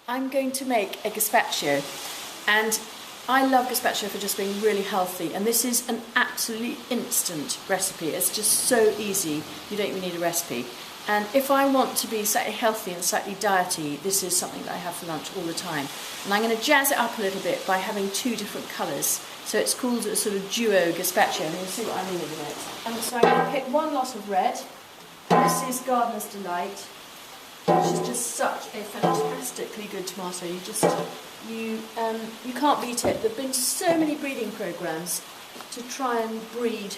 I'm going to make a gazpacho, and I love gazpacho for just being really healthy, and this is an absolutely instant recipe. It's just so easy, you don't even need a recipe. And if I want to be slightly healthy and slightly diety, this is something that I have for lunch all the time. And I'm going to jazz it up a little bit by having two different colours. So it's called a sort of duo gazpacho, and you'll see what I mean in a minute. And so I'm going to pick one lot of red. This is Gardener's Delight, which is just such a fantastically good tomato. You can't beat it. There have been so many breeding programmes to try and breed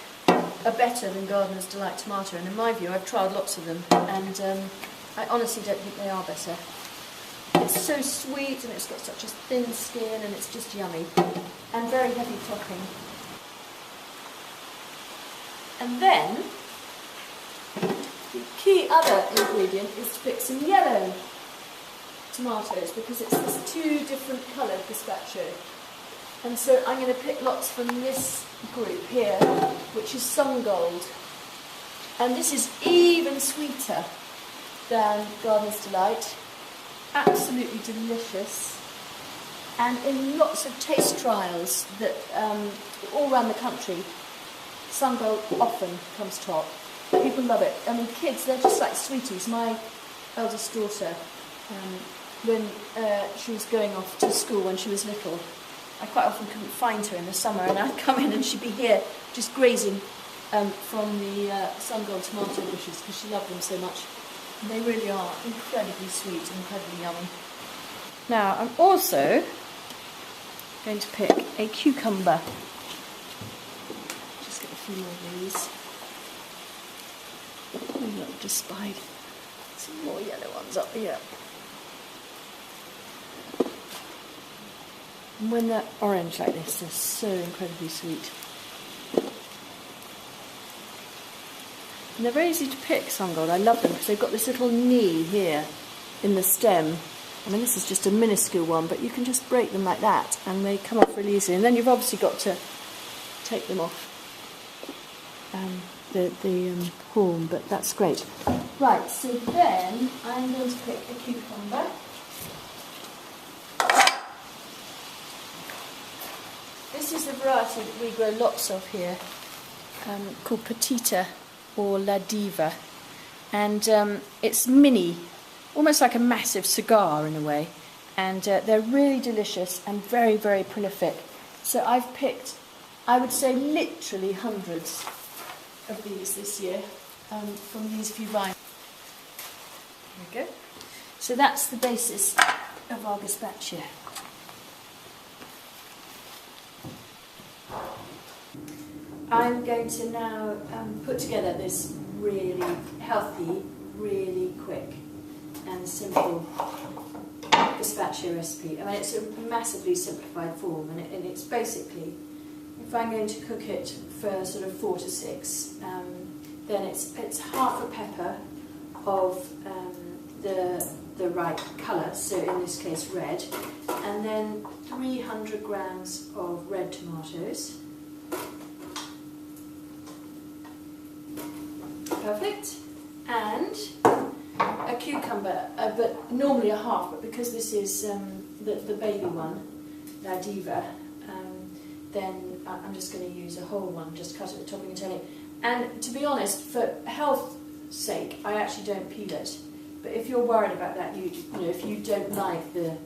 a better than Gardener's Delight tomato, and in my view I've tried lots of them, and I honestly don't think they are better. It's so sweet and it's got such a thin skin and it's just yummy, and very heavy topping. And then the key other ingredient is to pick some yellow tomatoes, because it's this two different coloured gazpacho. And so I'm going to pick lots from this group here, which is Sungold. And this is even sweeter than Gardener's Delight. Absolutely delicious. And in lots of taste trials that all around the country, Sungold often comes top. People love it. I mean, kids, they're just like sweeties. My eldest daughter, when she was going off to school when she was little, I quite often couldn't find her in the summer, and I'd come in and she'd be here just grazing from the Sungold tomato bushes because she loved them so much. And they really are incredibly sweet and incredibly yummy. Now I'm also going to pick a cucumber. Just get a few more of these. Oh look, just spied some more yellow ones up here. And when they're orange like this, they're so incredibly sweet. And they're very easy to pick, Sungold. I love them because they've got this little knee here in the stem. I mean, this is just a minuscule one, but you can just break them like that and they come off really easily. And then you've obviously got to take them off the horn, but that's great. Right, so then I'm going to pick a cucumber. This is a variety that we grow lots of here, called Petita or La Diva, and it's mini, almost like a massive cigar in a way, and they're really delicious and very, very prolific. So I've picked, I would say, literally hundreds of these this year from these few vines. There we go. So that's the basis of our gazpacho. I'm going to now put together this really healthy, really quick and simple gazpacho recipe. I mean, it's a massively simplified form, and it's basically, if I'm going to cook it for sort of 4 to 6, then it's half a pepper of the right colour, so in this case red, and then 300 grams of red tomatoes. Perfect. And a cucumber, but normally a half, but because this is the baby one, La Diva, then I'm just going to use a whole one, just cut it topping and turn it. And to be honest, for health's sake, I actually don't peel it. But if you're worried about that, you know, if you don't like the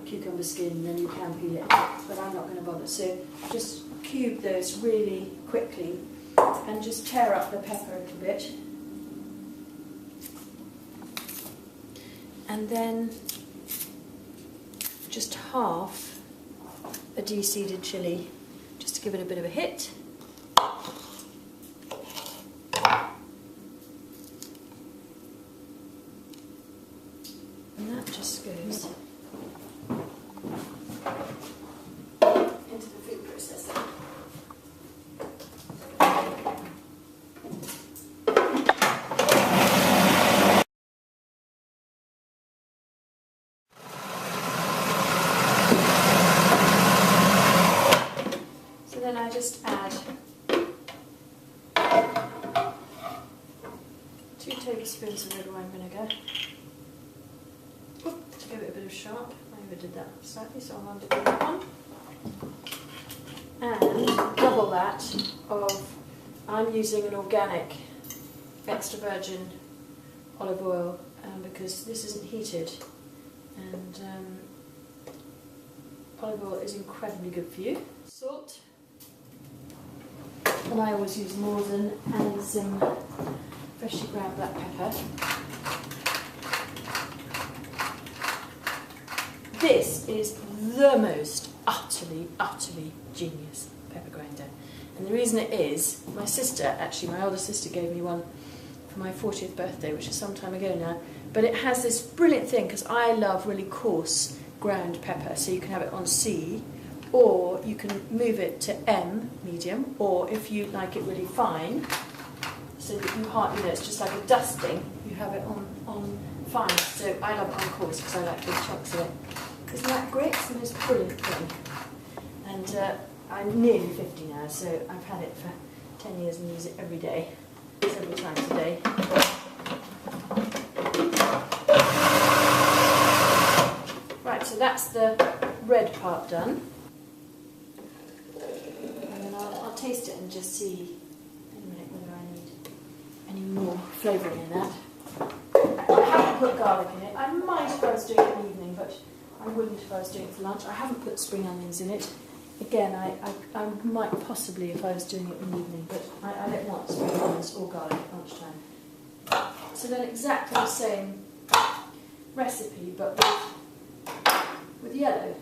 cucumber skin, then you can peel it. But I'm not going to bother. So just cube those really quickly and just tear up the pepper a little bit. And then just half a de-seeded chilli, just to give it a bit of a hit. And that just goes into the food processor. Then I just add 2 tablespoons of red wine vinegar to give it a bit of sharp. overdid that slightly, so I'll undo that one. And double that of, I'm using an organic extra virgin olive oil because this isn't heated, and olive oil is incredibly good for you. Salt, and I always use Morden, and some freshly ground black pepper. This is the most utterly genius pepper grinder. And the reason it is, my sister, actually my older sister, gave me one for my 40th birthday, which is some time ago now, but it has this brilliant thing, because I love really coarse ground pepper, so you can have it on C, or you can move it to M, medium, or if you like it really fine, so that you hardly know, it's just like a dusting, you have it on fine. So I love it on coarse because I like big chunks of it. Isn't that great? It's the most brilliant thing. And I'm nearly 50 now, so I've had it for 10 years and use it every day, several times a day. Right, so that's the red part done. And then I'll taste it and just see in a minute whether I need any more flavouring in that. I haven't put garlic in it. I might if I was doing it in the evening, but I wouldn't if I was doing it for lunch. I haven't put spring onions in it. Again, I might possibly if I was doing it in the evening, but I don't want spring onions or garlic at lunchtime. So then exactly the same recipe, but with yellow.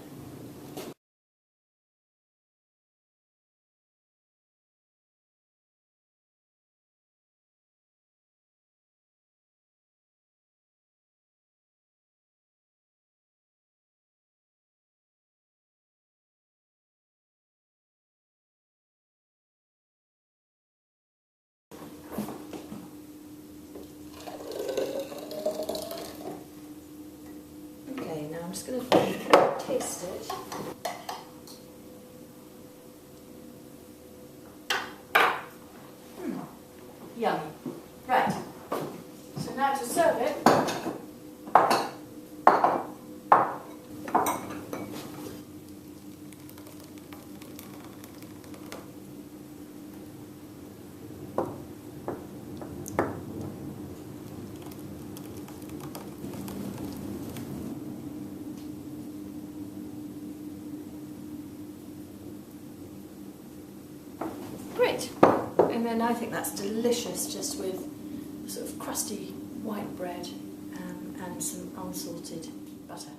I'm just going to taste it. Yummy. Right. So now to serve it. Great. And then I think that's delicious, just with sort of crusty white bread and some unsalted butter.